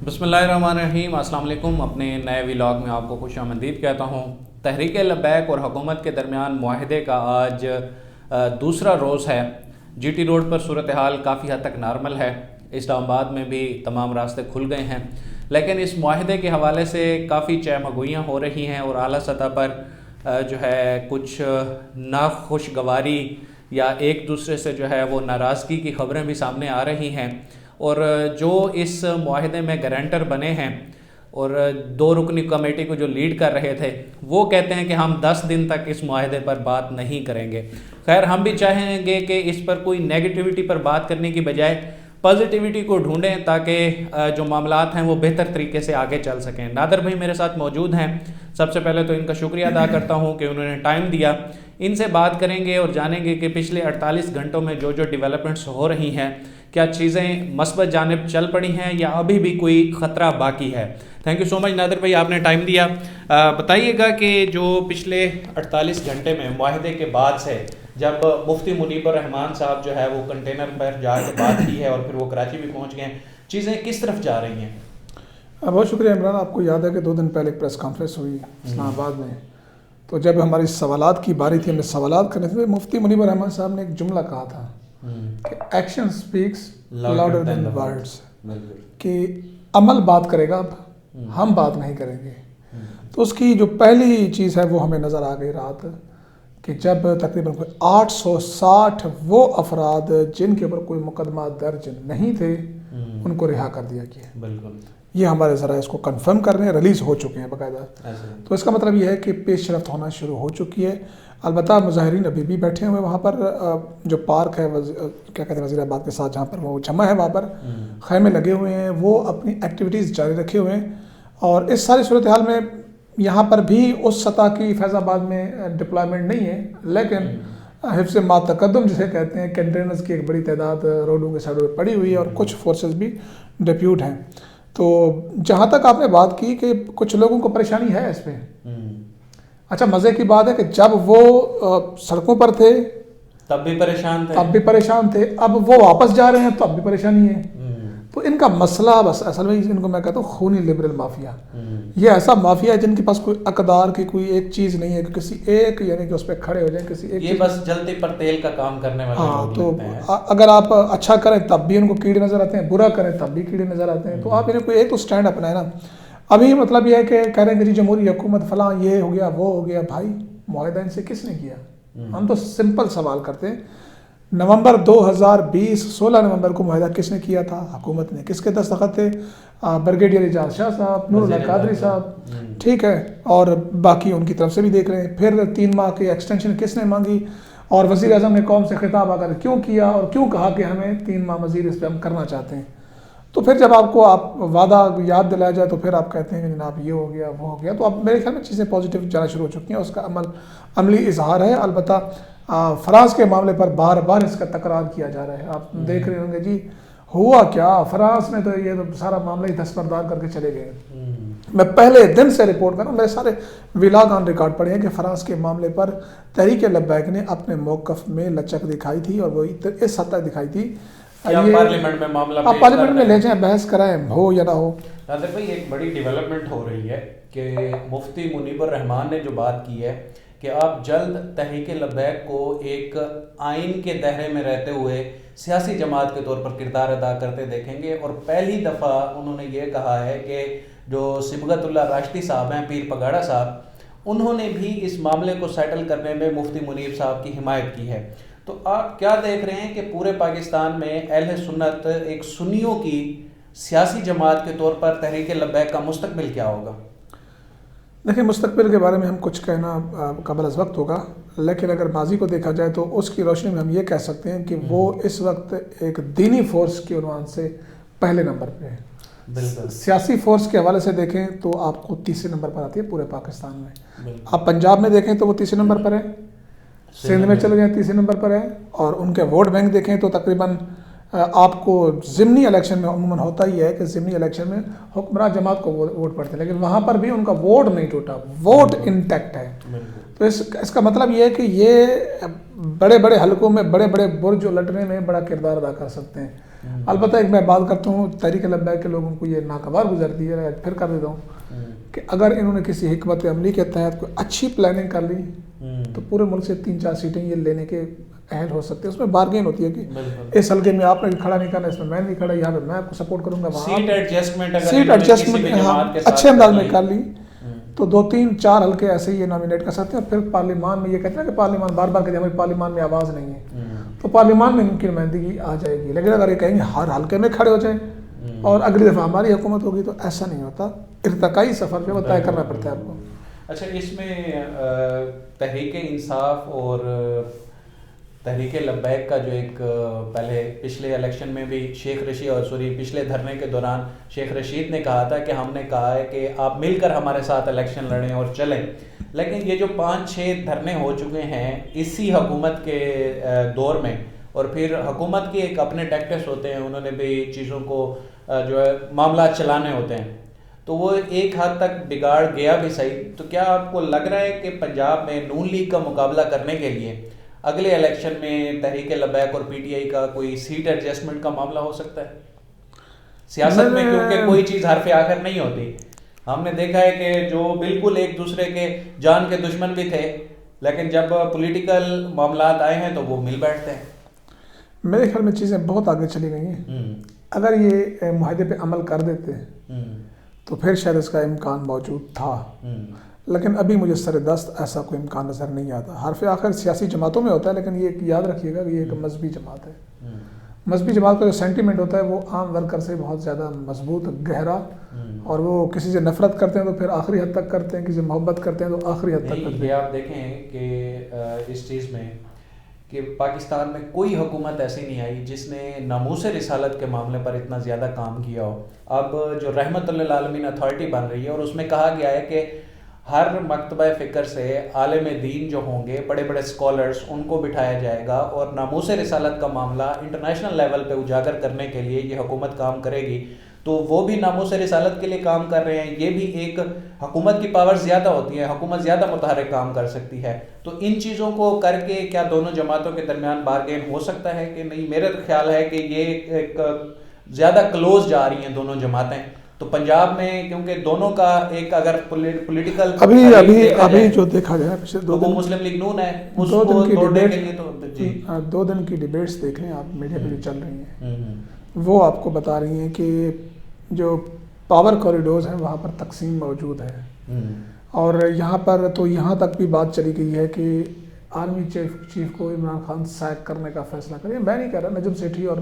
بسم اللہ الرحمن الرحیم، السلام علیکم۔ اپنے نئے ولاگ میں آپ کو خوش آمدید کہتا ہوں۔ تحریک لبیک اور حکومت کے درمیان معاہدے کا آج دوسرا روز ہے۔ جی ٹی روڈ پر صورتحال کافی حد تک نارمل ہے۔ اسلام آباد میں بھی تمام راستے کھل گئے ہیں، لیکن اس معاہدے کے حوالے سے کافی چہمگوئیاں ہو رہی ہیں اور اعلیٰ سطح پر جو ہے کچھ ناخوشگواری یا ایک دوسرے سے جو ہے وہ ناراضگی کی خبریں بھی سامنے آ رہی ہیں۔ اور جو اس معاہدے میں گارنٹر بنے ہیں اور 2 رکنی کمیٹی کو جو لیڈ کر رہے تھے، وہ کہتے ہیں کہ ہم 10 دن تک اس معاہدے پر بات نہیں کریں گے۔ خیر، ہم بھی چاہیں گے کہ اس پر کوئی نیگیٹیوٹی پر بات کرنے کی بجائے پازیٹیوٹی کو ڈھونڈیں تاکہ جو معاملات ہیں وہ بہتر طریقے سے آگے چل سکیں۔ نادر بھائی میرے ساتھ موجود ہیں۔ سب سے پہلے تو ان کا شکریہ ادا کرتا ہوں کہ انہوں نے ٹائم دیا۔ ان سے بات کریں گے اور جانیں گے کہ پچھلے 48 گھنٹوں میں جو ڈیولپمنٹس ہو رہی ہیں، کیا چیزیں مثبت جانب چل پڑی ہیں یا ابھی بھی کوئی خطرہ باقی ہے۔ تھینک یو سو مچ نادر بھائی، آپ نے ٹائم دیا۔ بتائیے گا کہ جو پچھلے 48 گھنٹے میں معاہدے کے بعد سے جب مفتی منیب الرحمان صاحب جو ہے وہ کنٹینر پر جا کے بات کی ہے اور پھر وہ کراچی بھی پہنچ گئے ہیں، چیزیں کس طرف جا رہی ہیں؟ بہت شکریہ عمران۔ آپ کو یاد ہے کہ 2 دن پہلے ایک پریس کانفرنس ہوئی اسلام آباد میں، تو جب ہماری سوالات کی باری تھی، ہم نے سوالات کرنے تھے، مفتی منیب الرحمان صاحب نے ایک جملہ کہا تھا کہ action specs louder than words, کہ عمل بات کرے گا، اب ہم بات نہیں کریں گے۔ تو اس کی جو پہلی چیز ہے وہ ہمیں نظر آ گئی رات کہ جب تقریباً 860 وہ افراد جن کے اوپر کوئی مقدمہ درج نہیں تھے ان کو رہا کر دیا گیا۔ بالکل، یہ ہمارے ذرائع اس کو کنفرم کر رہے ہیں، ریلیز ہو چکے ہیں باقاعدہ۔ تو اس کا مطلب یہ ہے کہ پیش رفت ہونا شروع ہو چکی ہے۔ البتہ مظاہرین ابھی بھی بیٹھے ہوئے وہاں پر، جو پارک ہے کیا کہتے ہیں وزیر آباد کے ساتھ، جہاں پر وہ جمع ہے، وہاں پر خیمے لگے ہوئے ہیں، وہ اپنی ایکٹیویٹیز جاری رکھے ہوئے ہیں۔ اور اس ساری صورتحال میں یہاں پر بھی اس سطح کی فیض آباد میں ڈپلائمنٹ نہیں ہے، لیکن حفظ ما تقدم جسے کہتے ہیں، کنٹینرز کی ایک بڑی تعداد روڈوں کے سائڈوں پہ پڑی ہوئی ہے اور کچھ فورسز بھی ڈپیوٹ ہیں۔ تو جہاں تک آپ نے بات کی کہ کچھ لوگوں کو پریشانی ہے اس پہ، اچھا مزے کی بات ہے کہ جب وہ سڑکوں پر تھے تب بھی پریشان تھے، اب وہ واپس جا رہے ہیں تو اب بھی پریشانی ہے۔ تو ان کا مسئلہ بس اصل میں ان کو میں کہتا ہوں خونی لبرل مافیا۔ یہ ایسا مافیا ہے جن کے پاس کوئی اقدار کی کوئی ایک چیز نہیں ہے کہ کسی ایک یعنی کہ اس پہ کھڑے ہو جائیں کسی ایک، یہ بس جلدی پر تیل کا کام کرنے والے لوگ تو لگتے ہیں۔ اگر آپ اچھا کریں تب بھی ان کو کیڑے نظر آتے ہیں، برا کریں تب بھی کیڑے نظر آتے ہیں۔ تو آپ انہیں کوئی ایک تو سٹینڈ اپنا ہے نا۔ ابھی مطلب یہ ہے کہ کہہ رہے ہیں کہ جی جمہوری حکومت فلاں یہ ہو گیا وہ ہو گیا۔ بھائی معاہدہ ان سے کس نے کیا؟ ہم تو سمپل سوال کرتے ہیں، نومبر 2020 16 نومبر کو معاہدہ کس نے کیا تھا؟ حکومت نے۔ کس کے دستخط تھے؟ بریگیڈیئر اعجاز شاہ صاحب، نور اللہ قادری صاحب، ٹھیک ہے، اور باقی ان کی طرف سے بھی دیکھ رہے ہیں۔ پھر 3 ماہ کی ایکسٹینشن کس نے مانگی؟ اور وزیر اعظم نے قوم سے خطاب آ کر کیوں کیا اور کیوں کہا کہ ہمیں 3 ماہ مزید اس پہ ہم کرنا چاہتے ہیں؟ تو پھر جب آپ کو وعدہ یاد دلایا جائے تو پھر آپ کہتے ہیں کہ جناب یہ ہو گیا وہ ہو گیا۔ تو اب میرے خیال میں چیزیں پازیٹیو جانا شروع ہو چکی ہیں، اس کا عملی اظہار ہے۔ البتہ فرانس کے معاملے پر بار بار اس کا تکرار کیا جا رہا ہے۔ آپ دیکھ رہے ہوں گے جی ہوا کیا فرانس میں، تو یہ تو سارا معاملہ ہی دستبردار کر کے چلے گئے۔ میں پہلے دن سے رپورٹ کر رہا ہوں، میرے سارے ولاگ آن ریکارڈ پڑے ہیں کہ فرانس کے معاملے پر تحریک لبیک نے اپنے موقف میں لچک دکھائی تھی، اور وہ اس حد تک دکھائی تھی پارلیمنٹ میں معاملہ آپ پارلیمنٹ میں لے جائیں، بحث کرائیں، ہو یا نہ ہو۔ ناظر بھائی، ایک بڑی ڈیولپمنٹ ہو رہی ہے کہ مفتی منیب الرحمان نے جو بات کی ہے کہ آپ جلد تحریک لبیک کو ایک آئین کے دائرے میں رہتے ہوئے سیاسی جماعت کے طور پر کردار ادا کرتے دیکھیں گے۔ اور پہلی دفعہ انہوں نے یہ کہا ہے کہ جو صبغت اللہ راشدی صاحب ہیں، پیر پگاڑا صاحب، انہوں نے بھی اس معاملے کو سیٹل کرنے میں مفتی منیب صاحب کی حمایت کی ہے۔ تو آپ کیا دیکھ رہے ہیں کہ پورے پاکستان میں اہل سنت ایک سنیوں کی سیاسی جماعت کے طور پر تحریک لبیک کا مستقبل کیا ہوگا؟ دیکھیں، مستقبل کے بارے میں ہم کچھ کہنا قبل از وقت ہوگا، لیکن اگر ماضی کو دیکھا جائے تو اس کی روشنی میں ہم یہ کہہ سکتے ہیں کہ وہ اس وقت ایک دینی فورس کے عنوان سے پہلے نمبر پہ ہے۔ بالکل، سیاسی فورس کے حوالے سے دیکھیں تو آپ کو 30 نمبر پر آتی ہے پورے پاکستان میں۔ آپ پنجاب میں دیکھیں تو وہ 30 نمبر پر ہے، سندھ میں چلے جائیں 30 نمبر پر ہے، اور ان کے ووٹ بینک دیکھیں تو تقریباً آپ کو ضمنی الیکشن میں عموماً ہوتا ہی ہے کہ ضمنی الیکشن میں حکمراں جماعت کو ووٹ پڑتے ہیں، لیکن وہاں پر بھی ان کا ووٹ نہیں ٹوٹا، ووٹ انٹیکٹ ہے۔ تو اس کا مطلب یہ ہے کہ یہ بڑے بڑے حلقوں میں بڑے بڑے برج لٹنے میں بڑا کردار ادا کر سکتے ہیں۔ البتہ ایک میں بات کرتا ہوں تحریک لبیک کے لوگوں کو یہ ناگوار گزرتی ہے، پھر کر دیتا ہوں کہ اگر انہوں نے کسی حکمت عملی کے تحت کوئی اچھی پلاننگ کر لی تو پورے ملک سے 3-4 سیٹیں یہ لینے کے اہل ہو سکتے ہیں. اس میں بارگین ہوتی ہے کہ اس حلقے میں آپ نے کھڑا نہیں کرنا، اس میں میں نہیں کھڑا، یہاں پہ میں آپ کو سپورٹ کروں گا. وہاں سیٹ ایڈجسٹمنٹ اچھے انداز میں کر لی تو 2-3-4 حلقے ایسے ہی یہ نامینیٹ کر سکتے ہیں. اور پھر پارلیمان میں یہ کہتے ہیں کہ پارلیمان بار بار کہتے ہیں ہماری پارلیمان میں آواز نہیں ہے، تو پارلیمان میں ان کی نمائندگی آ جائے گی. لیکن اگر یہ کہیں گے ہر حلقے میں کھڑے ہو جائیں اور اگلی دفعہ ہماری حکومت ہوگی تو ایسا نہیں ہوتا. ارتقائی سفر جو طے کرنا پڑتا ہے آپ کو. اچھا، اس میں تحریک انصاف اور تحریک لبیک کا جو ایک پہلے پچھلے الیکشن میں بھی پچھلے دھرنے کے دوران شیخ رشید نے کہا تھا کہ ہم نے کہا ہے کہ آپ مل کر ہمارے ساتھ الیکشن لڑیں اور چلیں. لیکن یہ جو 5-6 دھرنے ہو چکے ہیں اسی حکومت کے دور میں، اور پھر حکومت کے ایک اپنے ٹیکٹکس ہوتے ہیں، انہوں نے بھی چیزوں کو جو ہے معاملات چلانے ہوتے ہیں، تو وہ ایک حد تک بگاڑ گیا بھی صحیح. تو کیا آپ کو لگ رہا ہے کہ پنجاب میں نون لیگ کا مقابلہ کرنے کے لیے اگلے الیکشن میں تحریک لبیک اور پی ٹی آئی کا کوئی سیٹ ایڈجسٹمنٹ کا معاملہ ہو سکتا ہے سیاست میں؟ کیونکہ کوئی چیز حرف آخر نہیں ہوتی. ہم نے دیکھا ہے کہ جو بالکل ایک دوسرے کے جان کے دشمن بھی تھے، لیکن جب پولیٹیکل معاملات آئے ہیں تو وہ مل بیٹھتے ہیں. میرے خیال میں چیزیں بہت آگے چلی گئی ہیں. اگر یہ معاہدے پہ عمل کر دیتے تو پھر شاید اس کا امکان موجود تھا، لیکن ابھی مجھے سر دست ایسا کوئی امکان نظر نہیں آتا. حرف آخر سیاسی جماعتوں میں ہوتا ہے، لیکن یہ یاد رکھیے گا کہ یہ ایک مذہبی جماعت ہے. مذہبی جماعت کا جو سینٹیمنٹ ہوتا ہے وہ عام ورکر سے بہت زیادہ مضبوط، گہرا، اور وہ کسی سے نفرت کرتے ہیں تو پھر آخری حد تک کرتے ہیں، کسی سے محبت کرتے ہیں تو آخری حد تک کرتے ہیں. یہ آپ دیکھیں کہ اس چیز میں کہ پاکستان میں کوئی حکومت ایسی نہیں آئی جس نے ناموس رسالت کے معاملے پر اتنا زیادہ کام کیا ہو. اب جو رحمت للعالمین اتھارٹی بن رہی ہے اور اس میں کہا گیا ہے کہ ہر مکتبہ فکر سے عالم دین جو ہوں گے، بڑے بڑے اسکالرس، ان کو بٹھایا جائے گا اور ناموس رسالت کا معاملہ انٹرنیشنل لیول پہ اجاگر کرنے کے لیے یہ حکومت کام کرے گی. تو وہ بھی ناموس رسالت کے لیے کام کر رہے ہیں. یہ بھی ایک حکومت کی پاور زیادہ ہوتی ہے، حکومت زیادہ متحرک کام کر سکتی ہے. تو ان چیزوں کو کر کے کیا دونوں جماعتوں کے درمیان بارگین ہو سکتا ہے کہ نہیں؟ میرا خیال ہے کہ یہ ایک زیادہ کلوز جا رہی ہیں دونوں جماعتیں. تو پنجاب میں کیونکہ دونوں کا ایک اگر پولیٹیکل ابھی جو دیکھا گیا پچھلے 2 دن مسلم لیگ نون ہے، اس کو توڑنے کے لیے تو جی 2 دن کی ڈیبیٹس دیکھ لیں آپ، میڈیا پہ جو چل رہی ہیں وہ آپ کو بتا رہی ہیں کہ جو پاور کوریڈورز ہیں وہاں پر تقسیم موجود ہے. اور یہاں پر تو یہاں تک بھی بات چلی گئی ہے کہ آرمی چیف کو عمران خان سیک کرنے کا فیصلہ کریں. میں نہیں کہہ رہا، نجم سیٹھی اور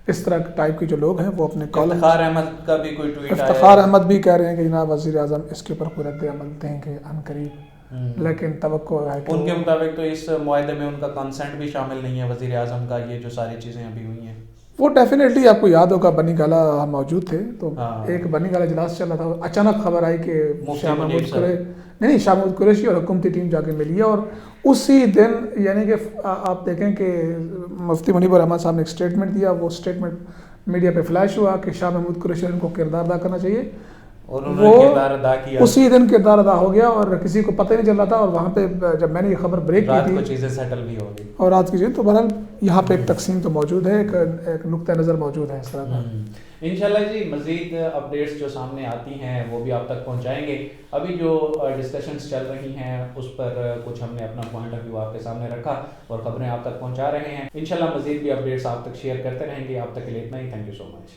اس طرح ٹائپ کے جو لوگ ہیں وہ اپنے افتخار احمد کا بھی کوئی ٹویٹ آیا، افتخار احمد بھی کہہ رہے ہیں کہ جناب وزیر اعظم اس کے اوپر کوئی رد عمل دیں گے عنقریب. لیکن توقع ہے کہ ان کے مطابق تو اس معاہدے میں ان کا کنسنٹ بھی شامل نہیں ہے وزیر اعظم کا. یہ جو ساری چیزیں ابھی ہوئی ہیں وہ ڈیفینیٹلی آپ کو یاد ہوگا بنی گالا موجود تھے تو ایک بنی گالا اجلاس چل رہا تھا، اچانک خبر آئی کہ شاہ محمود قریشی اور حکومتی ٹیم جا کے ملی ہے. اور اسی دن یعنی کہ آپ دیکھیں کہ مفتی منیب الرحمن صاحب نے ایک اسٹیٹمنٹ دیا، وہ اسٹیٹمنٹ میڈیا پہ فلیش ہوا کہ شاہ محمود قریشی ان کو کردار ادا کرنا چاہیے، اور انہوں نے کردار ادا کیا. اسی دن کردار ادا ہو گیا اور کسی کو پتہ نہیں چل رہا تھا. اور وہاں پہ جب میں نے یہ خبر بریک کی تھی چیزیں سیٹل بھی ہو گئی اور رات کی چیزیں، تو بہرحال یہاں پہ ایک تقسیم تو موجود ہے، ایک نقطہ نظر موجود ہے اس طرح کا. انشاءاللہ جی مزید اپڈیٹس جو سامنے آتی ہیں وہ بھی آپ تک پہنچائیں گے. ابھی جو ڈسکشنز چل رہی ہیں اس پر کچھ ہم نے اپنا پوائنٹ آف ویو آپ کے سامنے رکھا اور خبریں آپ تک پہنچا رہے ہیں. انشاءاللہ مزید بھی اپڈیٹس آپ تک شیئر کرتے رہیں گے. آپ تک کے لیے اتنا ہی. Thank you so much.